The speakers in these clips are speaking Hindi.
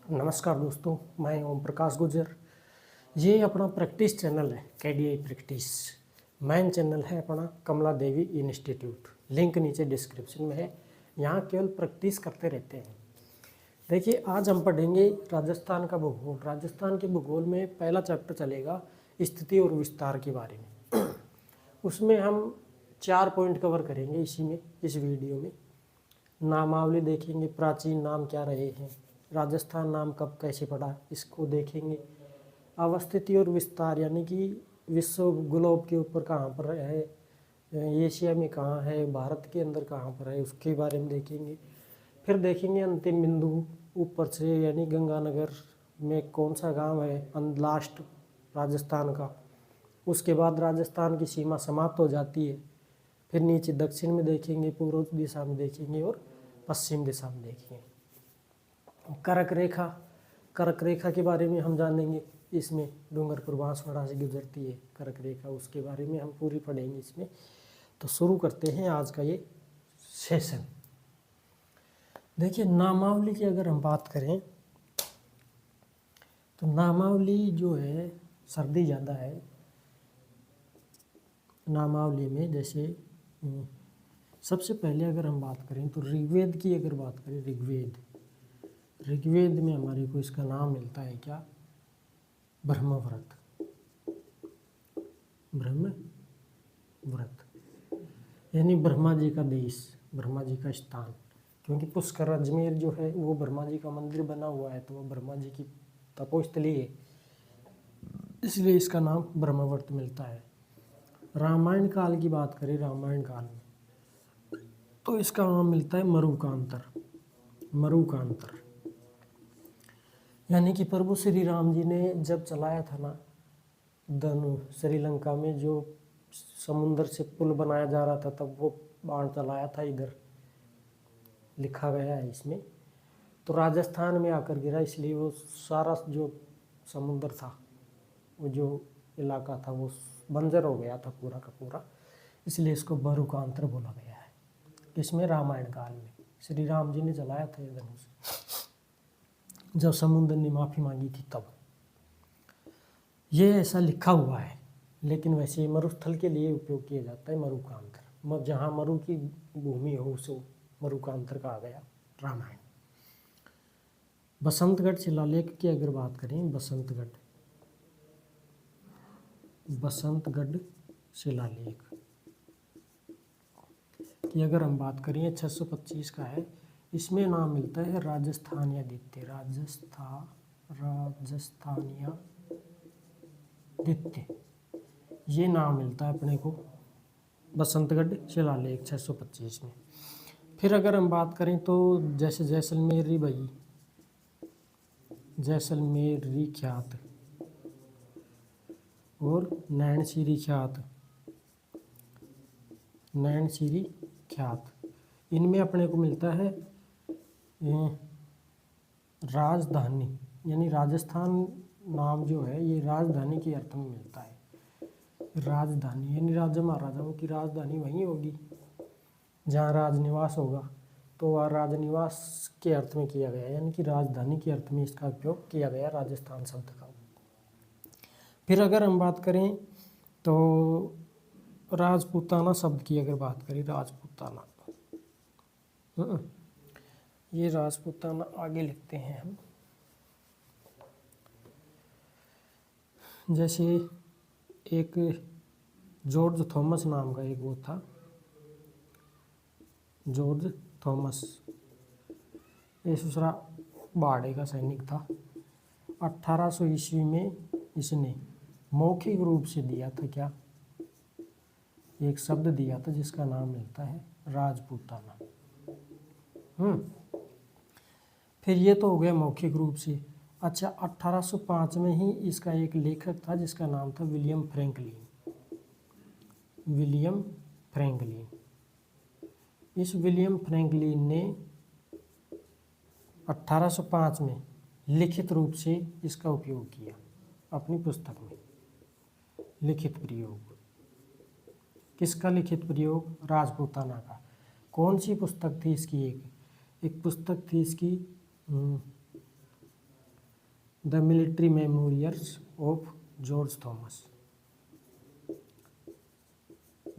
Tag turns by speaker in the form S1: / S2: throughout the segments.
S1: नमस्कार दोस्तों, मैं ओम प्रकाश गुर्जर। ये अपना प्रैक्टिस चैनल है, KDI प्रैक्टिस। मेन चैनल है अपना कमला देवी इंस्टीट्यूट, लिंक नीचे डिस्क्रिप्शन में है। यहाँ केवल प्रैक्टिस करते रहते हैं। देखिए, आज हम पढ़ेंगे राजस्थान का भूगोल। राजस्थान के भूगोल में पहला चैप्टर चलेगा स्थिति और विस्तार के बारे में। उसमें हम 4 पॉइंट कवर करेंगे इस वीडियो में। नामावली देखेंगे, प्राचीन नाम क्या रहे हैं, राजस्थान नाम कब कैसे पड़ा इसको देखेंगे। अवस्थिति और विस्तार यानी कि विश्व ग्लोब के ऊपर कहाँ पर है, एशिया में कहाँ है, भारत के अंदर कहाँ पर है, उसके बारे में देखेंगे। फिर देखेंगे अंतिम बिंदु ऊपर से, यानी गंगानगर में कौन सा गांव है लास्ट राजस्थान का। उसके बाद राजस्थान की सीमा समाप्त हो जाती है। फिर नीचे दक्षिण में देखेंगे, पूर्व दिशा में देखेंगे और पश्चिम दिशा में देखेंगे। कर्क रेखा के बारे में हम जानेंगे। इसमें डूंगरपुर बांसवाड़ा से गुजरती है कर्क रेखा, उसके बारे में हम पूरी पढ़ेंगे इसमें। तो शुरू करते हैं आज का ये सेशन। देखिए, नामावली की अगर हम बात करें तो नामावली जो है, सर्दी ज़्यादा है नामावली में। जैसे सबसे पहले अगर हम बात करें तो ऋग्वेद की अगर बात करें, ऋग्वेद में हमारे को इसका नाम मिलता है क्या, ब्रह्मव्रत। ब्रह्मव्रत यानी ब्रह्मा जी का देश, ब्रह्मा जी का स्थान। क्योंकि पुष्कर अजमेर जो है वो ब्रह्मा जी का मंदिर बना हुआ है, तो वो ब्रह्मा जी की तपोस्थली है, इसलिए इसका नाम ब्रह्मव्रत मिलता है। रामायण काल की बात करें, रामायण काल में तो इसका नाम मिलता है मरुकांतर। यानी कि प्रभु श्री राम जी ने जब चलाया था ना धनुष, श्रीलंका में जो समुद्र से पुल बनाया जा रहा था, तब वो बाण चलाया था इधर, लिखा गया है इसमें। तो राजस्थान में आकर गिरा, इसलिए वो सारा जो समुद्र था, वो जो इलाका था, वो बंजर हो गया था पूरा का पूरा, इसलिए इसको मरुकांतर बोला गया है। इसमें रामायण काल में श्री राम जी ने चलाया था ये धनुष, जब समुद्र ने माफ़ी मांगी थी तब। ये ऐसा लिखा हुआ है, लेकिन वैसे मरुस्थल के लिए उपयोग किया जाता है मरुकांतर। जहाँ मरु की भूमि हो उसे मरुकांतर कहा गया रामायण। बसंतगढ़ शिलालेख की अगर बात करें, बसंतगढ़ शिलालेख की अगर हम बात करें, 625 का है। इसमें नाम मिलता है राजस्थानियादित्य, ये नाम मिलता है अपने को बसंतगढ़ शिलालेख 625 में। फिर अगर हम बात करें तो जैसे जैसलमेरी ख्यात और नैनशीरी ख्यात, इनमें अपने को मिलता है राजधानी, यानी राजस्थान नाम जो है ये राजधानी के अर्थ में मिलता है। राजधानी यानी राजा महाराजाओं की राजधानी वहीं होगी जहाँ राजनिवास होगा, तो वह राजनिवास के अर्थ में किया गया, यानी कि राजधानी के अर्थ में इसका उपयोग किया गया राजस्थान शब्द का। फिर अगर हम बात करें तो राजपूताना शब्द की अगर बात करें, राजपूताना, ये राजपूताना आगे लिखते हैं हम। जैसे एक जॉर्ज थॉमस नाम का एक वो था, जॉर्ज थॉमस, ये दूसरा बाड़े का सैनिक था। 1800 ईस्वी में इसने मौखिक रूप से दिया था क्या, एक शब्द दिया था जिसका नाम मिलता है राजपूताना। फिर ये तो हो गया मौखिक रूप से। अच्छा, 1805 में ही इसका एक लेखक था जिसका नाम था विलियम फ्रैंकलिन। इस विलियम फ्रैंकलिन ने 1805 में लिखित रूप से इसका उपयोग किया अपनी पुस्तक में। लिखित प्रयोग, किसका लिखित प्रयोग, राजपूताना का। कौन सी पुस्तक थी इसकी, एक पुस्तक थी इसकी the military memorials of George Thomas,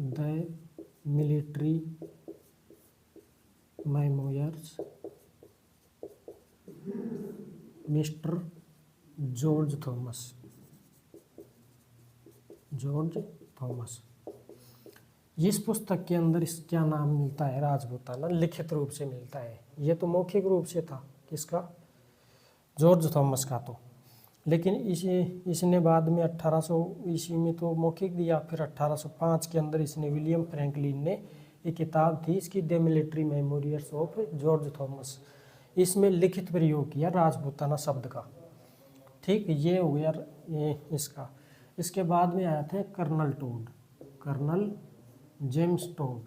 S1: the military memorials mister George Thomas, George Thomas. इस पुस्तक के अंदर इस क्या नाम मिलता है, राजपूताना, लिखित रूप से मिलता है। ये तो मौखिक रूप से था, किसका, जॉर्ज थॉमस का तो, लेकिन इसने बाद में 1800 ईस्वी में तो मौखिक दिया, फिर 1805 के अंदर इसने विलियम फ्रैंकलिन ने एक किताब थी इसकी, the military memorials of George Thomas, इसमें लिखित प्रयोग किया राजपूताना शब्द का। ठीक, ये हो गया ये इसका। इसके बाद में आया था colonel Tod, colonel James Tod.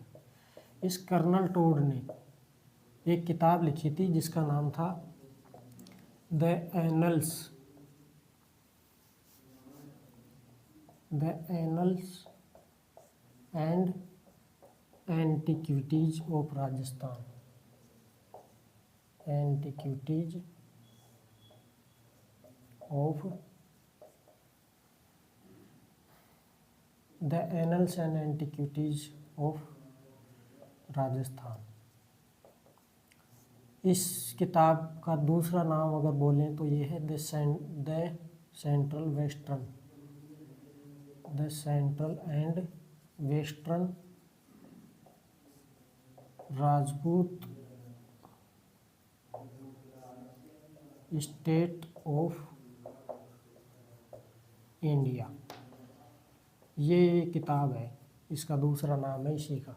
S1: इस कर्नल टोड ने एक किताब लिखी थी जिसका नाम था the annals and antiquities of Rajasthan, antiquities of the annals and antiquities of Rajasthan. इस किताब का दूसरा नाम अगर बोलें तो ये है the central and western Rajput state of India. ये किताब है, इसका दूसरा नाम है इसी का।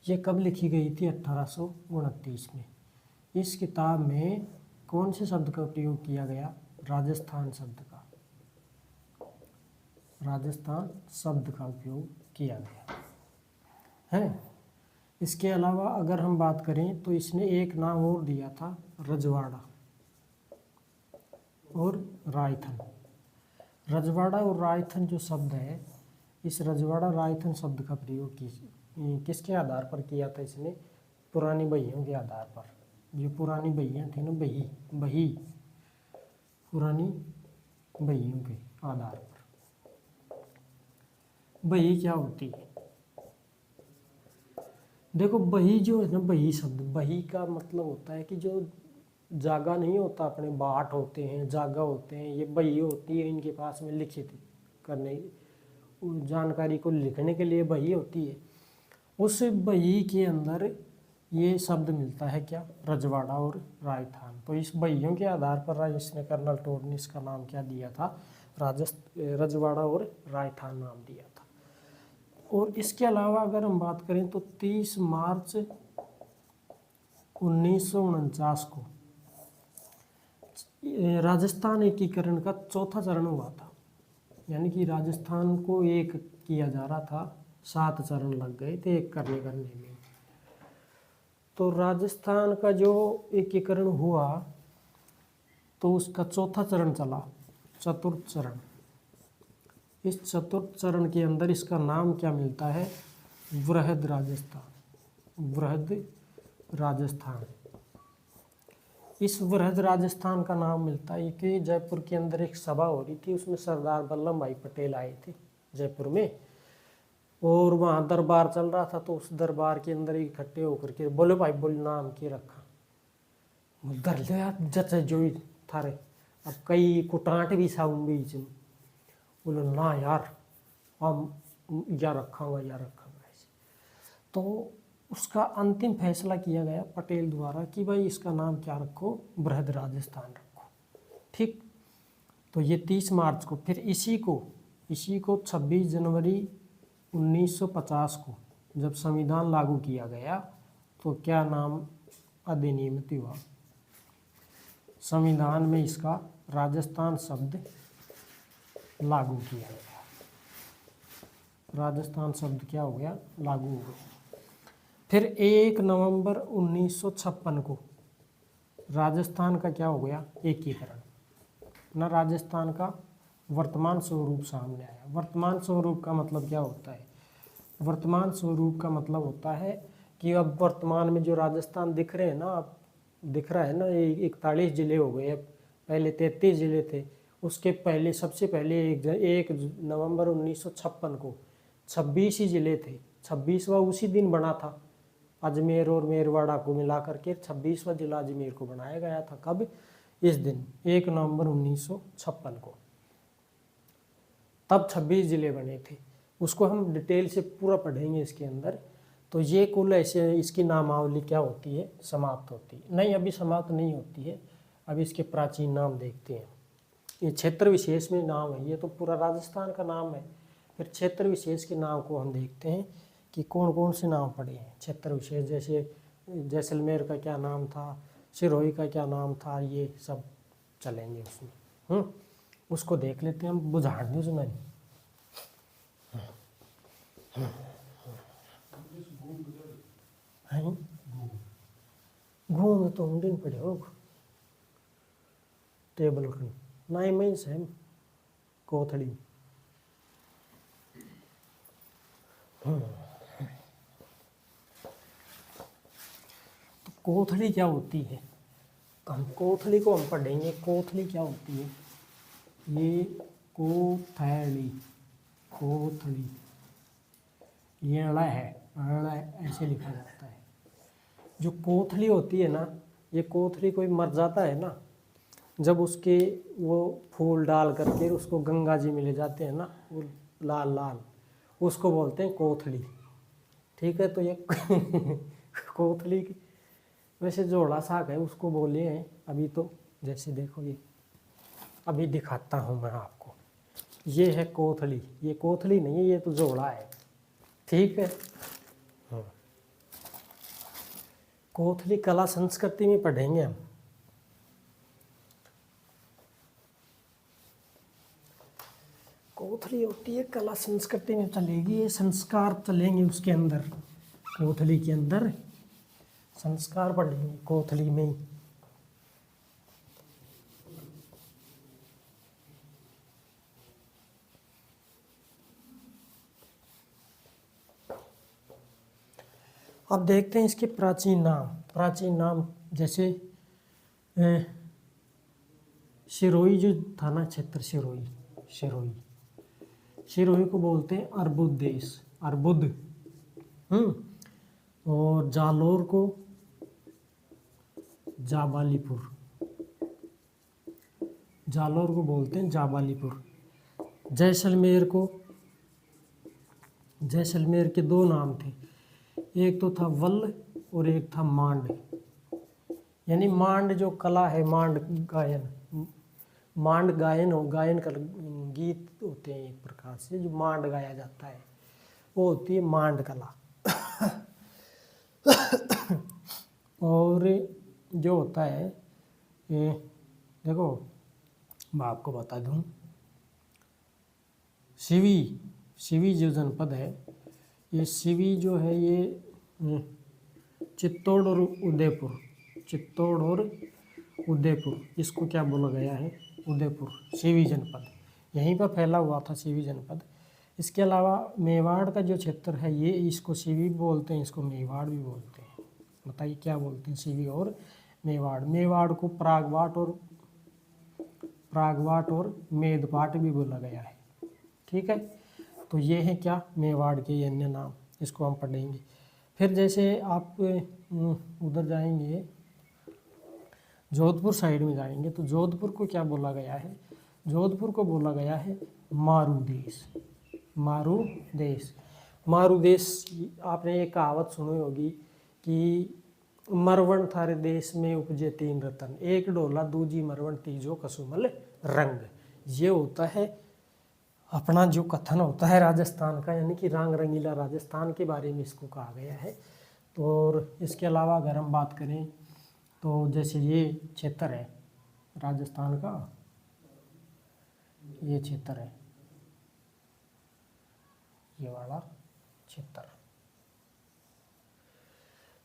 S1: ये कब लिखी गई थी, 1829 में। इस किताब में कौन से शब्द का प्रयोग किया गया, राजस्थान शब्द का, राजस्थान शब्द का उपयोग किया गया है। इसके अलावा अगर हम बात करें तो इसने एक नाम और दिया था, रजवाड़ा और रायथन। रजवाड़ा और रायथन जो शब्द है, इस रजवाड़ा रायथन शब्द का प्रयोग किसके आधार पर किया था इसने, पुरानी बहियों के आधार पर। जो पुरानी बहियाँ थी ना, बही पुरानी बहियों के आधार पर। बही क्या होती है, देखो बही जो है ना, बही शब्द, बही का मतलब होता है कि जो जागा नहीं होता, अपने बाट होते हैं, जागा होते हैं, ये बही होती है इनके पास में लिखित करने, जानकारी को लिखने के लिए बही होती है। उस बही के अंदर ये शब्द मिलता है क्या, रजवाड़ा और रायथान। तो इस बहियों के आधार पर इसने कर्नल टोड ने इसका नाम क्या दिया था, रजवाड़ा और रायथान नाम दिया था। और इसके अलावा अगर हम बात करें तो 30 मार्च 1949 को राजस्थान एकीकरण का चौथा चरण हुआ था। यानी कि राजस्थान को एक किया जा रहा था, 7 चरण लग गए थे एक करने में। तो राजस्थान का जो एकीकरण हुआ तो उसका चौथा चरण चला, चतुर्थ चरण। इस चतुर्थ चरण के अंदर इसका नाम क्या मिलता है, वृहद राजस्थान, वृहद राजस्थान। इस वृहद राजस्थान का नाम मिलता है कि जयपुर के अंदर एक सभा हो रही थी, उसमें सरदार वल्लभ भाई पटेल आए थे जयपुर में, और वहाँ दरबार चल रहा था। तो उस दरबार के अंदर इकट्ठे होकर के बोले भाई बोल नाम के रखा, धर लिया जचे जो थारे। अब कई कुटाट भी साउन बीच में, बोले ना यार हम या रखांगा ऐसे। तो उसका अंतिम फैसला किया गया पटेल द्वारा कि भाई इसका नाम क्या रखो, वृहद राजस्थान रखो। ठीक, तो ये 30 मार्च को, फिर इसी को 26 जनवरी 1950 को जब संविधान लागू किया गया तो क्या नाम अधिनियमित हुआ, संविधान में इसका राजस्थान शब्द लागू किया गया। राजस्थान शब्द क्या हो गया, लागू हो गया। फिर 1 नवंबर 1956 को राजस्थान का क्या हो गया, एकीकरण ना। राजस्थान का वर्तमान स्वरूप सामने आया। वर्तमान स्वरूप का मतलब क्या होता है, वर्तमान स्वरूप का मतलब होता है कि अब वर्तमान में जो राजस्थान दिख रहे हैं ना, अब दिख रहा है ना, ये 41 जिले हो गए। पहले 33 जिले थे। उसके पहले सबसे पहले 1 नवंबर 1956 को 26 ही जिले थे। 26वां उसी दिन बना था। अजमेर और मेरवाड़ा को मिला करके 26वां जिला अजमेर को बनाया गया था। कब? इस दिन 1 नवंबर 1956 को। तब 26 जिले बने थे। उसको हम डिटेल से पूरा पढ़ेंगे इसके अंदर। तो ये कुल ऐसे इसकी नामावली क्या होती है, समाप्त होती है। नहीं, अभी समाप्त नहीं होती है। अभी इसके प्राचीन नाम देखते हैं। ये क्षेत्र विशेष में नाम है, ये तो पूरा राजस्थान का नाम है। फिर क्षेत्र विशेष के नाम को हम देखते हैं कि कौन कौन से नाम पड़े हैं क्षेत्र विशेष। जैसे जैसलमेर का क्या नाम था, सिरोही का क्या नाम था, ये सब चलेंगे उसमें। उसको देख लेते हैं हम। बुझाड़ नहीं सुनाई है। घूम तो दिन पड़े हो टेबल खन नाई में से कोथड़ी। तो कोथड़ी क्या होती है? हम कोथड़ी को हम पढ़ेंगे। कोथड़ी क्या होती है? ये कोथड़ी, कोथड़ी ये अड़ा है, अड़ा ऐसे लिखा जाता है। जो कोथड़ी होती है ना, ये कोथड़ी कोई मर जाता है ना, जब उसके वो फूल डाल करके उसको गंगा जी में ले जाते हैं ना, वो लाल लाल, उसको बोलते हैं कोथड़ी। ठीक है, तो ये कोथड़ी की वैसे जोड़ा साग है, उसको बोले हैं अभी। तो जैसे देखो, ये अभी दिखाता हूँ मैं आपको। ये है कोथड़ी। ये कोथड़ी नहीं है, ये तो जोड़ा है। ठीक है। हाँ, कोथड़ी कला संस्कृति में पढ़ेंगे हम। कोथड़ी होती है कला संस्कृति में चलेगी, ये संस्कार चलेंगे उसके अंदर। कोथड़ी के अंदर संस्कार पढ़ेंगे कोथड़ी में ही। अब देखते हैं इसके प्राचीन नाम। प्राचीन नाम जैसे सिरोही जो थाना क्षेत्र, सिरोही, सिरोही, सिरोही को बोलते हैं अर्बुद देश, अर्बुद। और जालोर को जाबालीपुर, जालोर को बोलते हैं जाबालीपुर। जैसलमेर को, जैसलमेर के दो नाम थे, एक तो था वल्ल और एक था मांड। यानी मांड जो कला है, मांड गायन, मांड गायन हो, गायन का गीत होते हैं एक प्रकार से, जो मांड गाया जाता है वो होती है मांड कला। और जो होता है ये देखो, मैं आपको बता दूं, सिवी, सिवी जो जनपद है, ये सिवी जो है ये चित्तौड़ और उदयपुर, चित्तौड़ और उदयपुर, इसको क्या बोला गया है? उदयपुर, सिवी जनपद, यहीं पर फैला हुआ था सिवी जनपद। इसके अलावा मेवाड़ का जो क्षेत्र है, ये इसको सिवी बोलते हैं, इसको मेवाड़ भी बोलते हैं। बताइए क्या बोलते हैं? सिवी और मेवाड़। मेवाड़ को प्रागवाट और मेदपाट भी बोला गया है। ठीक है, तो ये है क्या? मेवाड़ के अन्य नाम, इसको हम पढ़ेंगे। फिर जैसे आप उधर जाएंगे, जोधपुर साइड में जाएंगे, तो जोधपुर को क्या बोला गया है? जोधपुर को बोला गया है मारू देश, मारू देश। मारू देश, आपने एक कहावत सुनी होगी कि मरवण थारे देश में उपजे तीन रतन, एक डोला दूजी मरवण तीजो कसुमल रंग। ये होता है अपना जो कथन होता है राजस्थान का, यानी कि रंग रंगीला राजस्थान के बारे में इसको कहा गया है। तो और इसके अलावा अगर हम बात करें तो जैसे ये क्षेत्र है राजस्थान का, ये क्षेत्र है, ये वाला क्षेत्र,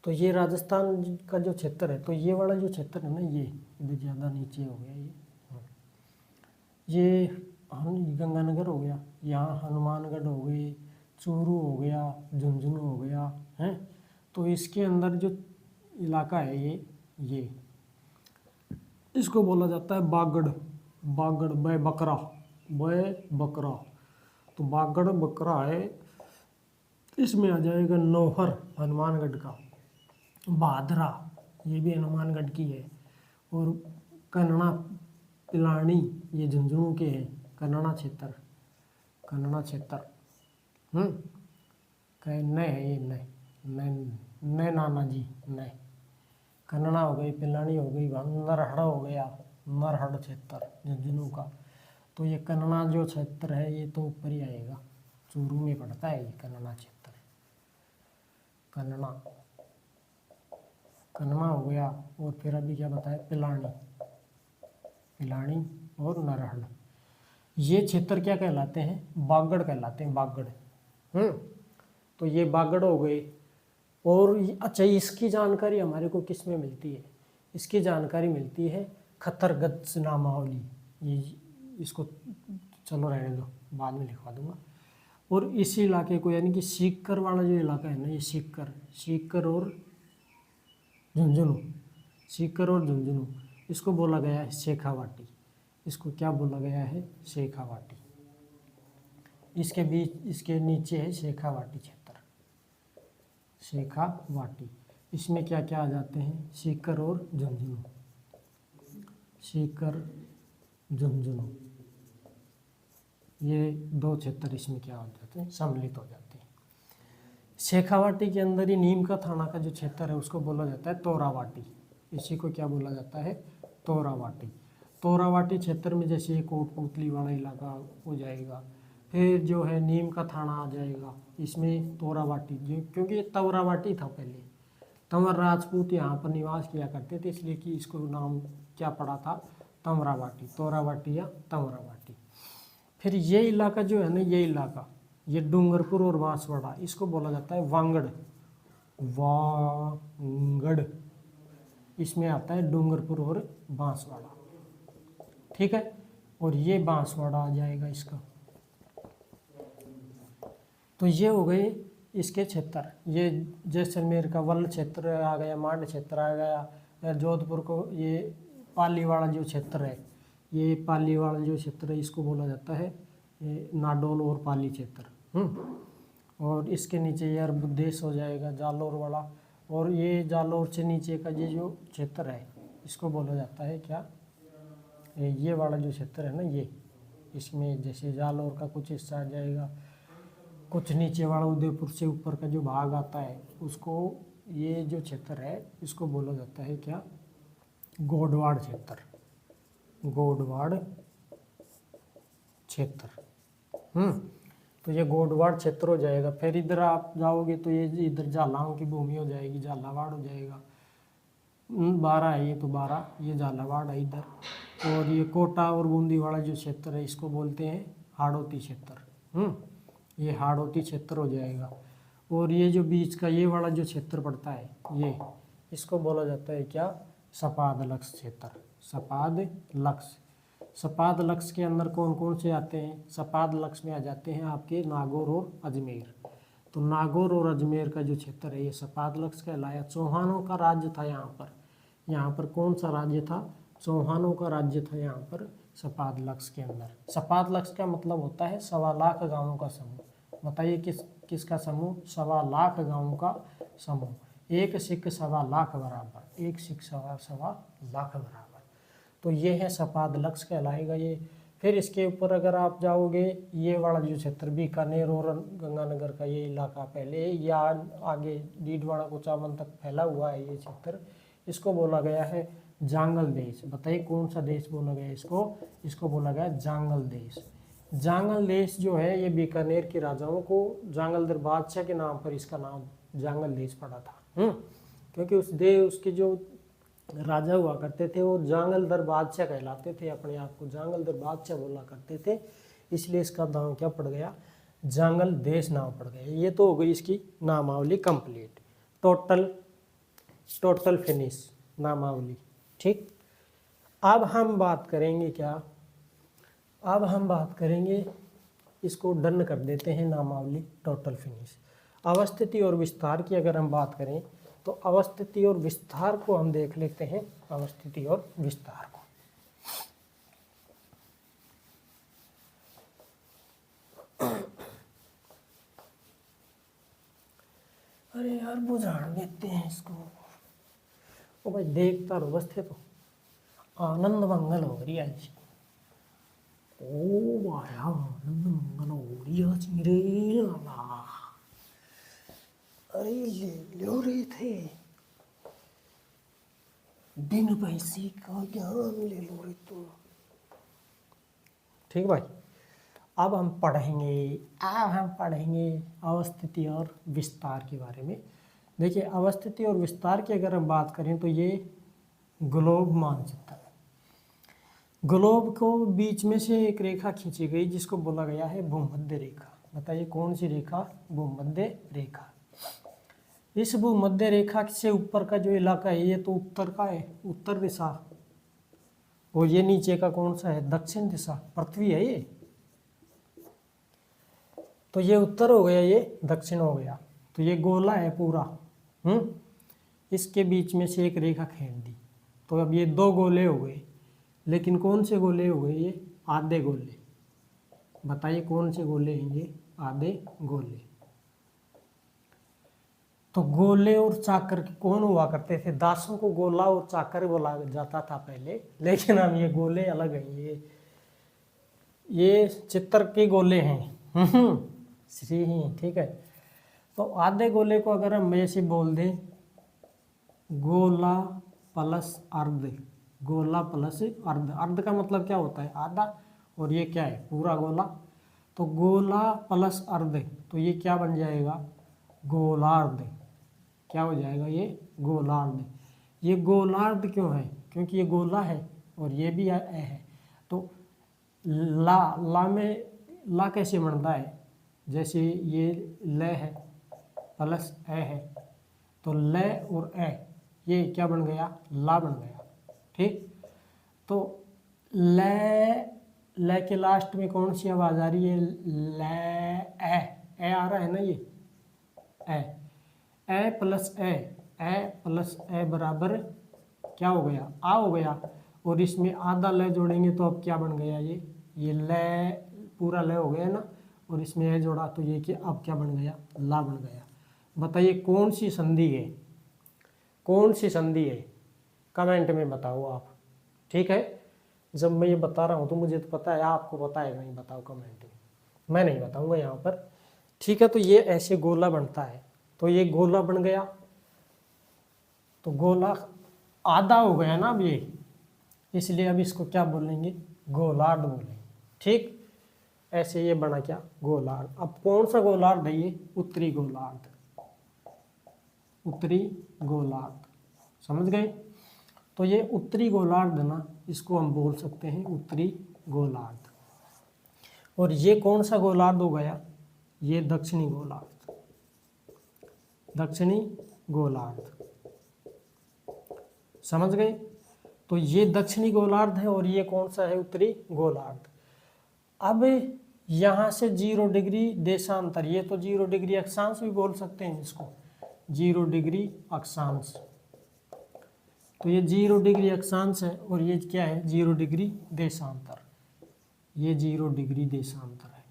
S1: तो ये राजस्थान का जो क्षेत्र है, तो ये वाला जो क्षेत्र है ना, ये इधर ज़्यादा नीचे हो गया, ये गंगानगर हो गया, यहाँ हनुमानगढ़ हो गए, चूरू हो गया, झुंझुनू हो गया है। तो इसके अंदर जो इलाका है ये इसको बोला जाता है बागड़। बागड़ बै बकरा, बै बकरा, तो बागड़ बकरा है। इसमें आ जाएगा नौहर हनुमानगढ़ का, भादरा ये भी हनुमानगढ़ की है, और कन्ना पिलानी ये झुंझुनू के हैं, कन्ना क्षेत्र, कन्ना क्षेत्र। न है ये, न नाना जी, न कन्ना हो गई, पिलानी हो गई, नरहड़ हो गया, नरहड़ क्षेत्र झुंझुनू का। तो ये कन्ना जो क्षेत्र है ये तो ऊपर ही आएगा, चूरू में पड़ता है ये कन्ना क्षेत्र। कन्ना, कन्ना हो गया, और फिर अभी क्या बताया, पिलानी, पिलानी और नरहड़, ये क्षेत्र क्या कहलाते हैं, बागड़ कहलाते हैं, बागड़। तो ये बागड़ हो गए। और अच्छा, इसकी जानकारी हमारे को किस में मिलती है, इसकी जानकारी मिलती है खतरगज्ज नामावली। ये इसको चलो रहने दो, बाद में लिखवा दूंगा। और इसी इलाके को, यानी कि सीकर वाला जो इलाका है ना, ये सीकर, सीकर और झुंझुनू, सीकर और झुंझुनू, इसको बोला गया है शेखावाटी। इसको क्या बोला गया है, शेखावाटी। इसके बीच, इसके नीचे है शेखावाटी क्षेत्र, शेखावाटी। इसमें क्या क्या आ जाते हैं, सीकर और झुंझुनू, सीकर झुंझुनू, ये दो क्षेत्र इसमें क्या हो जाते हैं, सम्मिलित हो जाते हैं। शेखावाटी के अंदर ही नीम का थाना का जो क्षेत्र है उसको बोला जाता है तोरावाटी। इसी को क्या बोला जाता है, तोरावाटी। तोरावाटी क्षेत्र में जैसे कोटपुतली वाला इलाका हो जाएगा, फिर जो है नीम का थाना आ जाएगा, इसमें तोरावाटी, जो क्योंकि ये तवरावाटी था पहले, तंवर राजपूत यहाँ पर निवास किया करते थे, इसलिए कि इसको नाम क्या पड़ा था, तमरावाटी, तोरावाटी या तमरावाटी। फिर ये इलाका जो है ना, ये इलाका, ये डूंगरपुर और बांसवाड़ा, इसको बोला जाता है वांगड़, वांगड़। इसमें आता है डूंगरपुर और बांसवाड़ा, ठीक है। और ये बांसवाड़ा आ जाएगा इसका। तो ये हो गए इसके क्षेत्र। ये जैसलमेर का वल क्षेत्र आ गया, मांड क्षेत्र आ गया, जोधपुर को ये पाली वाला जो क्षेत्र है, ये पाली वाला जो क्षेत्र है इसको बोला जाता है ये नाडोल और पाली क्षेत्र। और इसके नीचे ये अरब देश हो जाएगा, जालौर वाला। और ये जालौर से नीचे का ये जो क्षेत्र है इसको बोला जाता है क्या, ये वाला जो क्षेत्र है ना, ये इसमें जैसे जालौर का कुछ हिस्सा आ जाएगा, कुछ नीचे वाला उदयपुर से ऊपर का जो भाग आता है उसको, ये जो क्षेत्र है इसको बोला जाता है क्या, गोडवाड़ क्षेत्र, गोडवाड़ क्षेत्र। तो ये गोडवाड़ क्षेत्र हो जाएगा। फिर इधर आप जाओगे तो ये इधर झालाओं की भूमि हो जाएगी, झालावाड़ हो जाएगा। 12 है ये, तो 12 ये झालावाड़ है इधर। और ये कोटा और बूंदी वाला जो क्षेत्र है इसको बोलते हैं हाड़ौती क्षेत्र। ये हाड़ौती क्षेत्र हो जाएगा। और ये जो बीच का ये वाला जो क्षेत्र पड़ता है ये, इसको बोला जाता है क्या, सपादलक्स क्षेत्र, सपादलक्स। सपादलक्स के अंदर कौन कौन से आते हैं, सपादलक्स में आ जाते हैं आपके नागौर और अजमेर। तो नागौर और अजमेर का जो क्षेत्र है ये सपादलक्स कहलाया। चौहानों का राज्य था यहाँ पर कौन सा राज्य था, चौहानों का राज्य था यहाँ पर सपादलक्स के अंदर। सपादलक्स का मतलब होता है 1.25 लाख गाँवों का समूह। बताइए किसका समूह, 1.25 लाख गाँवों का समूह। एक सिख 1.25 लाख बराबर, एक सिख 1.25 लाख बराबर। तो ये है सपादलक्स कहलाएगा ये। फिर इसके ऊपर अगर आप जाओगे, ये वाला जो क्षेत्र बीकानेर और गंगानगर का ये इलाका, पहले या आगे डीडवाड़ा कोचामन तक फैला हुआ है ये क्षेत्र, इसको बोला गया है जांगल देश। बताइए कौन सा देश बोला गया इसको बोला गया जांगल देश। जांगल देश जो है ये बीकानेर के राजाओं को, जांगलदर बादशाह के नाम पर इसका नाम जांगल देश पड़ा था। क्योंकि उसके जो राजा हुआ करते थे वो जांगलदर बादशाह कहलाते थे, अपने आप को जांगलदर बादशाह बोला करते थे, इसलिए इसका नाम क्या पड़ गया, जांगल देश नाम पड़ गया। ये तो हो गई इसकी नामावली कंप्लीट, टोटल फिनिश नामावली, ठीक। अब हम बात करेंगे क्या, अब हम बात करेंगे, इसको डन कर देते हैं नामावली टोटल फिनिश। अवस्थिति और विस्तार की अगर हम बात करें तो अवस्थिति और विस्तार को हम देख लेते हैं, अवस्थिति और विस्तार को। यार बुझाड़ देते हैं इसको। ओ भाई देखता रहो बस थे तो आनंद मंगल हो रही आज। ओ भाई आनंद मंगल हो रही आज मेरे लाला। अरे ले लो रहे थे बिन पैसे का ज्ञान ले लो रे तुम। ठीक भाई, अब हम पढ़ेंगे अवस्थिति और विस्तार के बारे में। देखिए अवस्थिति और विस्तार की अगर हम बात करें तो ये ग्लोब मानचित्र, ग्लोब को बीच में से एक रेखा खींची गई जिसको बोला गया है भूमध्य रेखा। बताइए कौन सी रेखा? भूमध्य रेखा। इस भूमध्य रेखा से ऊपर का जो इलाका है ये तो उत्तर का है, उत्तर दिशा, और ये नीचे का कौन सा है? दक्षिण दिशा। पृथ्वी है ये, तो ये उत्तर हो गया, ये दक्षिण हो गया, तो ये गोला है पूरा। इसके बीच में से एक रेखा खींच दी, तो अब ये दो गोले हो गए। लेकिन कौन से गोले हो गए? ये आधे गोले। बताइए कौन से गोले हैं ये? आधे गोले। तो गोले और चाकर कौन हुआ करते थे? दासों को गोला और चाकर बोला जाता था पहले, लेकिन अब ये गोले अलग हैं। ये चित्र के गोले हैं। श्री ही, ठीक है। तो आधे गोले को अगर हम ऐसे बोल दें गोला प्लस अर्ध, गोला प्लस अर्ध। अर्ध का मतलब क्या होता है? आधा, और ये क्या है? पूरा गोला। तो गोला प्लस अर्ध, तो ये क्या बन जाएगा? गोलार्ध। क्या हो जाएगा? ये गोलार्ध। ये गोलार्ध क्यों है? क्योंकि ये गोला है और ये भी है। तो ला में ला कैसे बनता है? जैसे ये ल है प्लस ए है, तो ल और ए ये क्या बन गया? ला बन गया। ठीक, तो ल के लास्ट में कौन सी आवाज आ रही है? ल ए आ रहा है ना, ये ए प्लस ए बराबर क्या हो गया? आ हो गया। और इसमें आधा ल जोड़ेंगे तो अब क्या बन गया? ये ल पूरा ल हो गया ना, और इसमें ए जोड़ा तो ये कि अब क्या बन गया? ला बन गया। बताइए कौन सी संधि है? कौन सी संधि है? कमेंट में बताओ आप। ठीक है, जब मैं ये बता रहा हूँ तो मुझे तो पता है, आपको पता है नहीं? बताओ कमेंट में, मैं नहीं बताऊंगा यहाँ पर। ठीक है, तो ये ऐसे गोला बनता है। तो ये गोला बन गया, तो गोला आधा हो गया ना अब ये, इसलिए अब इसको क्या बोलेंगे? गोलार्ध बोलेंगे। ठीक, ऐसे ये बना क्या? गोलार्ध। अब कौन सा गोलार्ध है ये? उत्तरी गोलार्ध। उत्तरी गोलार्ध, समझ गए? तो ये उत्तरी गोलार्ध ना, इसको हम बोल सकते हैं उत्तरी गोलार्ध। और ये कौन सा गोलार्ध हो गया? ये दक्षिणी गोलार्ध। दक्षिणी गोलार्ध, समझ गए? तो ये दक्षिणी गोलार्ध है और ये कौन सा है? उत्तरी गोलार्ध। अब यहाँ से 0 डिग्री देशांतर, ये तो 0 डिग्री अक्षांश भी बोल सकते हैं इसको, 0 डिग्री अक्षांश। तो ये 0 डिग्री अक्षांश है और ये क्या है? 0 डिग्री देशांतर। ये 0 डिग्री देशांतर है,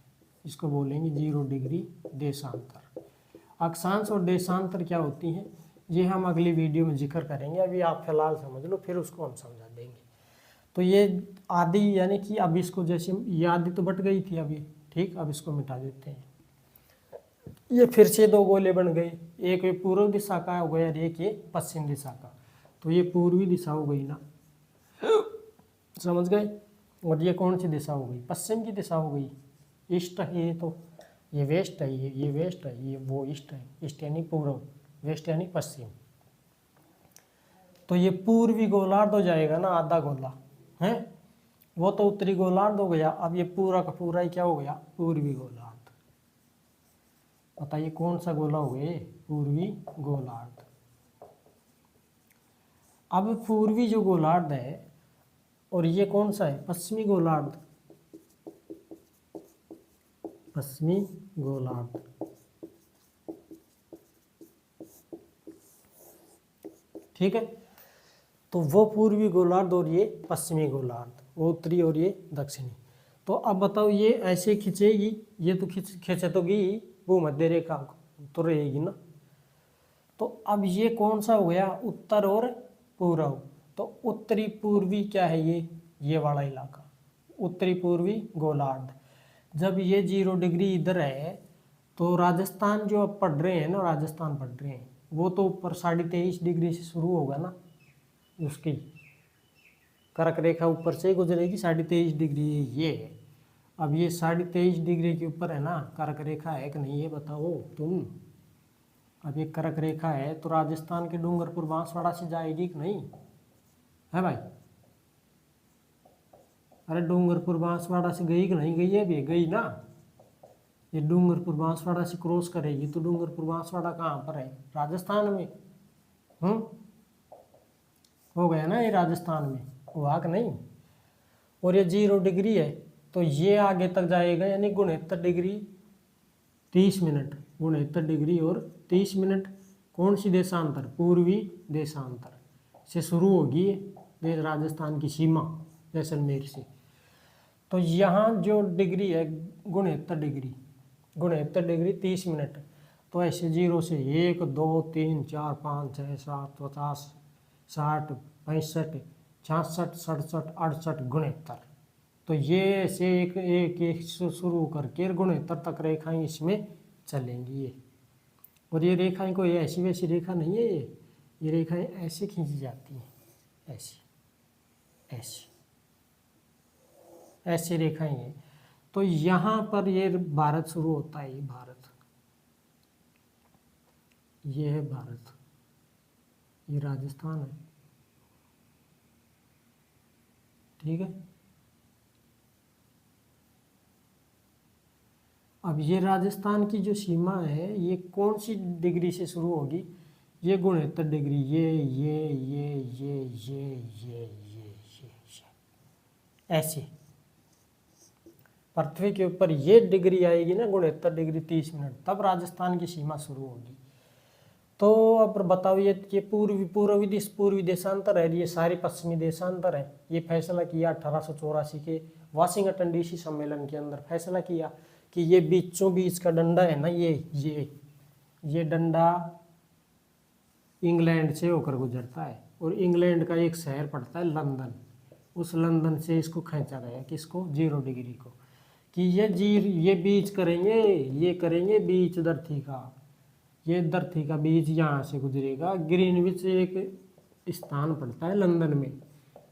S1: इसको बोलेंगे 0 डिग्री देशांतर। अक्षांश और देशांतर क्या होती हैं ये हम अगली वीडियो में जिक्र करेंगे, अभी आप फिलहाल समझ लो, फिर उसको हम समझा देंगे। तो ये आदि यानी कि अब इसको जैसे ये आदि तो बट गई थी अभी, ठीक, अब इसको मिटा देते हैं। ये फिर से दो गोले बन गए, एक ये पूर्व दिशा का हो गया और एक ये पश्चिम दिशा का। तो ये पूर्वी दिशा हो गई ना, समझ गए? और ये कौन सी दिशा हो गई? पश्चिम की दिशा हो गई। ईस्ट है ये, तो ये वेस्ट है, ये वेस्ट है, ये वो ईस्ट है। ईस्ट यानी पूर्व, वेस्ट यानी पश्चिम। तो ये पूर्वी गोलार्ध हो जाएगा ना, आधा गोला है वो तो उत्तरी गोलार्ध हो गया। अब ये पूरा का पूरा ही क्या हो गया? पूर्वी गोलार्ध। बताइए कौन सा गोला हो गया? पूर्वी गोलार्ध। अब पूर्वी जो गोलार्ध है और ये कौन सा है? पश्चिमी गोलार्ध। पश्चिमी गोलार्ध, ठीक है। तो वो पूर्वी गोलार्ध और ये पश्चिमी गोलार्ध, वो उत्तरी और ये दक्षिणी। तो अब बताओ ये ऐसे खिंचेगी, ये तो खिंचे तो गई भूमध्य रेखा तो रहेगी ना। तो अब ये कौन सा हो गया, उत्तर और पूर्व। तो उत्तरी पूर्वी क्या है, ये वाला इलाका उत्तरी पूर्वी गोलार्ध। जब ये 0 डिग्री इधर है तो राजस्थान जो अब पढ़ रहे हैं ना, राजस्थान पढ़ रहे हैं, वो तो ऊपर 23.5 डिग्री से शुरू होगा ना, उसकी कर्क रेखा ऊपर से गुजरेगी 23.5 डिग्री ये है। अब ये 23.5 डिग्री के ऊपर है ना, कर्क रेखा है कि नहीं ये बताओ तुम। अब ये कर्क रेखा है तो राजस्थान के डूंगरपुर बांसवाड़ा से जाएगी कि नहीं है भाई। अरे डूंगरपुर बांसवाड़ा से गई कि नहीं गई है, भी गई ना। ये डूंगरपुर बांसवाड़ा से क्रॉस करेगी तो डूंगरपुर बांसवाड़ा कहाँ पर है, राजस्थान में। हो गया ना, ये राजस्थान में हुआ कि नहीं। और ये 0 डिग्री है तो ये आगे तक जाएगा, यानी 69 डिग्री 30 मिनट, 69 डिग्री और 30 मिनट। कौन सी देशांतर, पूर्वी देशांतर से शुरू होगी ये राजस्थान की सीमा जैसलमेर से। तो यहाँ जो डिग्री है 69 डिग्री, 69 डिग्री 30 मिनट। तो ऐसे 0 से 1 2 3 4 5 6 7 50 60 65 66 67 68 69। तो ये ऐसे एक एक एक से शुरू करके 69 तक रेखाएं इसमें चलेंगी ये। और ये रेखाएं कोई ऐसी वैसी रेखा नहीं है, ये रेखाएं ऐसे खींची जाती हैं, ऐसी ऐसी ऐसी रेखाएं हैं। तो यहाँ पर ये भारत शुरू होता है, ये भारत, ये है भारत, ये राजस्थान है, ठीक है। अब ये राजस्थान की जो सीमा है ये कौन सी डिग्री से शुरू होगी, ये 69 डिग्री, ये ऐसे पृथ्वी के ऊपर ये डिग्री आएगी ना 69 डिग्री 30 मिनट, तब राजस्थान की सीमा शुरू होगी। तो अब बताओ ये पूर्वी देशांतर है, ये सारे पश्चिमी देशांतर है। ये फैसला किया 1884 के वाशिंगटन डीसी सम्मेलन के अंदर, फैसला किया कि ये बीचों बीच का डंडा है ना, ये डंडा इंग्लैंड से होकर गुजरता है और इंग्लैंड का एक शहर पड़ता है लंदन, उस लंदन से इसको खींचा गया, किसको, 0 डिग्री को, कि ये बीच करेंगे, ये करेंगे बीच धरती का, ये धरती का बीच यहाँ से गुजरेगा। ग्रीनविच से एक स्थान पड़ता है लंदन में,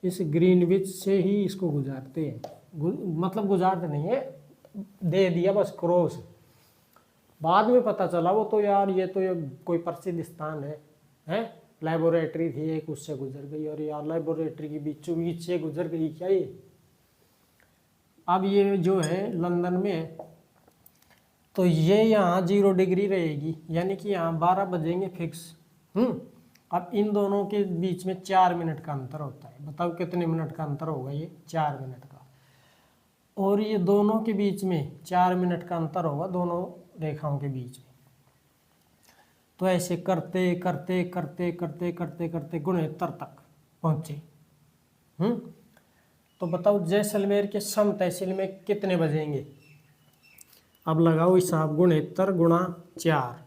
S1: इस ग्रीनविच से ही इसको गुजारते हैं, मतलब गुजारते नहीं है, दे दिया बस क्रॉस। बाद में पता चला वो तो यार ये तो ये कोई प्रसिद्ध स्थान है, लेबोरेटरी थी एक, उससे गुजर गई, और यार लेबोरेटरी की बीचों बीच से गुजर गई क्या ये। अब ये जो है लंदन में, तो ये यहाँ 0 डिग्री रहेगी, यानी कि यहाँ 12 बजेंगे फिक्स। अब इन दोनों के बीच में 4 मिनट का अंतर होता है, बताओ कितने मिनट का अंतर होगा, ये 4 मिनट का। और ये दोनों के बीच में 4 मिनट का अंतर होगा, दोनों रेखाओं के बीच में। तो ऐसे करते करते करते करते करते करते 69 तक पहुँचे। तो बताओ जैसलमेर के सम तहसील में कितने बजेंगे, अब लगाओ हिसाब, 69 गुणा 4,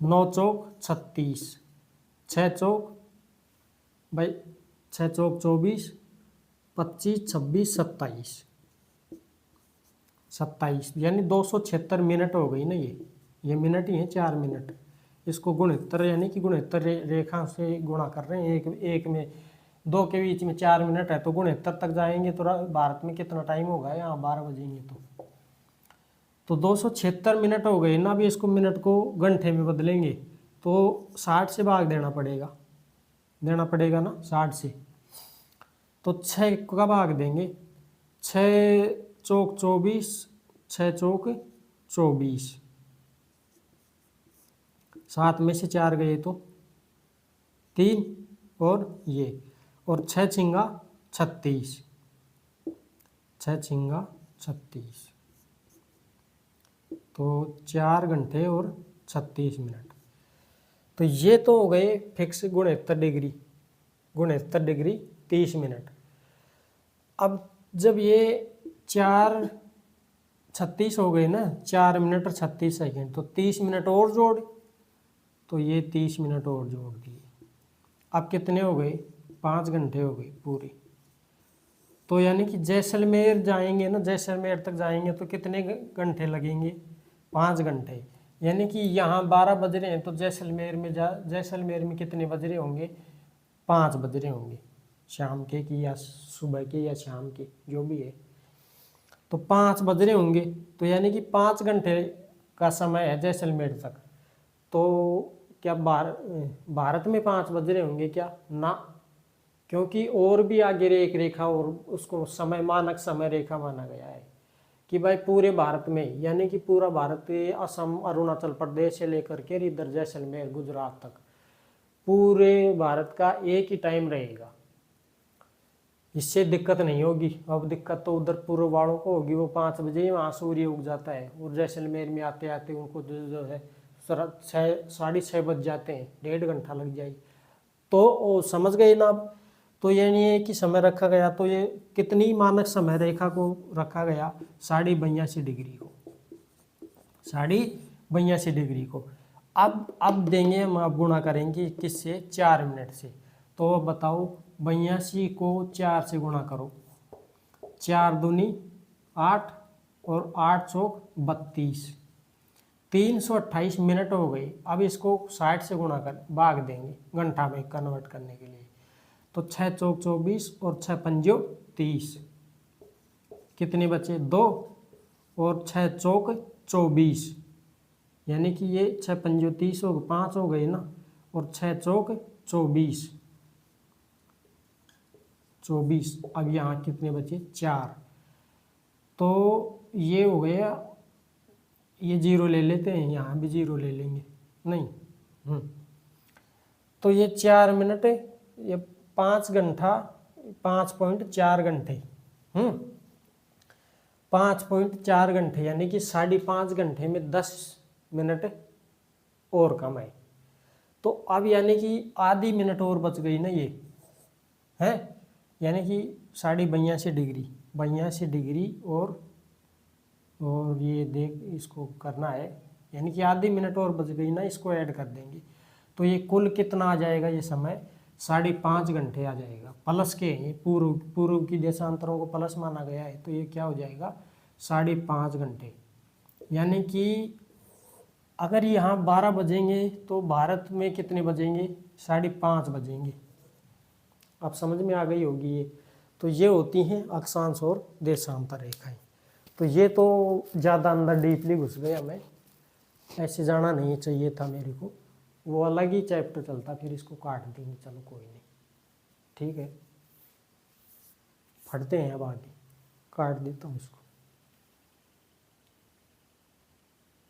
S1: 9 चौक 36, 6 चौक भाई 6 चौक 24, 25 26 27, यानी 276 मिनट हो गई ना, ये मिनट ही है, 4 मिनट। इसको 69 यानी कि 69 रेखा से गुणा कर रहे हैं, एक में 2 के बीच में 4 मिनट है, तो 69 तक जाएंगे तो भारत में कितना टाइम होगा, यहाँ 12 बजेंगे तो 276 मिनट हो गए ना। अभी इसको मिनट को घंटे में बदलेंगे तो 60 से भाग देना पड़ेगा ना 60 से, तो 6 का भाग देंगे, 6 चौक 24, 6 चौक 24, 7 में से 4 गए तो 3, और 6 छिंगा 36, 6 छिंगा 36, तो 4 घंटे और 36 मिनट। तो ये तो हो गए फिक्स 69 डिग्री 30 मिनट। अब जब ये 4:36 हो गए ना, 4 मिनट और 36 सेकेंड, तो 30 मिनट और जोड़, तो तो ये 30 मिनट और जोड़ दिए। अब कितने हो गए, 5 घंटे हो गए पूरे। तो यानी कि जैसलमेर जाएंगे ना, जैसलमेर तक जाएंगे तो कितने घंटे लगेंगे, 5 घंटे। यानी कि यहाँ 12 बज रहे हैं तो जैसलमेर में जैसलमेर में कितने बज रहे होंगे, 5 बज रहे होंगे, शाम के कि या सुबह के या शाम के, जो भी है। तो 5 बज रहे होंगे, तो यानी कि 5 घंटे का समय है जैसलमेर तक। तो क्या भारत में 5 बज रहे होंगे क्या, ना, क्योंकि और भी आगे एक रेखा और उसको समय मानक समय रेखा माना गया है कि भाई पूरे भारत में, यानी कि पूरा भारत असम अरुणाचल प्रदेश से लेकर के इधर जैसलमेर गुजरात तक पूरे भारत का एक ही टाइम रहेगा। इससे दिक्कत नहीं होगी। अब दिक्कत तो उधर पूर्व वालों को होगी, वो 5 बजे वहाँ सूर्य उग जाता है और जैसलमेर में आते आते उनको जो है 6:30 बज जाते हैं, 1.5 घंटा लग जाएगी। तो समझ गए ना आप। तो ये नहीं है कि समय रखा गया, तो ये कितनी मानक समय रेखा को रखा गया, 82.5 डिग्री को, 82.5 डिग्री को। अब देंगे हम, अब गुणा करेंगे किससे, 4 मिनट से। तो बताओ 82 को 4 से गुणा करो, 4 दूनी 8 और 8 चौक 32, 328 मिनट हो गई। अब इसको 60 से गुणा कर भाग देंगे घंटा में कन्वर्ट करने के लिए। तो 6 चौक 24 और 6 पंजो 30, कितने बचे, 2 और 6 चौक 24, यानी कि ये 6 पंजो 30 हो, 5 हो गए ना, और 6 चौक 24। अब यहाँ कितने बचे, 4। तो ये हो गया, ये 0 ले लेते हैं, यहाँ भी 0 ले लेंगे, नहीं तो ये 4 मिनट, ये 5 घंटा, 5.4 घंटे, 5.4 घंटे, यानी कि 5.5 घंटे में 10 मिनट और कम है। तो अब यानी कि आधी मिनट और बच गई ना ये है, यानी कि 82.5 डिग्री, 82 डिग्री और ये देख इसको करना है, यानी कि आधी मिनट और बच गई ना, इसको ऐड कर देंगे। तो ये कुल कितना आ जाएगा, ये समय 5.5 घंटे आ जाएगा। प्लस के ये पूर्व की देशांतरों को प्लस माना गया है, तो ये क्या हो जाएगा, 5.5 घंटे। यानी कि अगर यहाँ 12 बजेंगे तो भारत में कितने बजेंगे, 5.5 बजेंगे। अब समझ में आ गई होगी ये। तो ये होती हैं अक्षांश और देशांतर रेखाएं। तो ये तो ज़्यादा अंदर डीपली घुस गया, मैं ऐसे जाना नहीं चाहिए था मेरे को, वो अलग ही चैप्टर चलता, फिर इसको काट देंगे, चलो कोई नहीं, ठीक है। पढ़ते हैं अब आगे, काट देता हूँ इसको।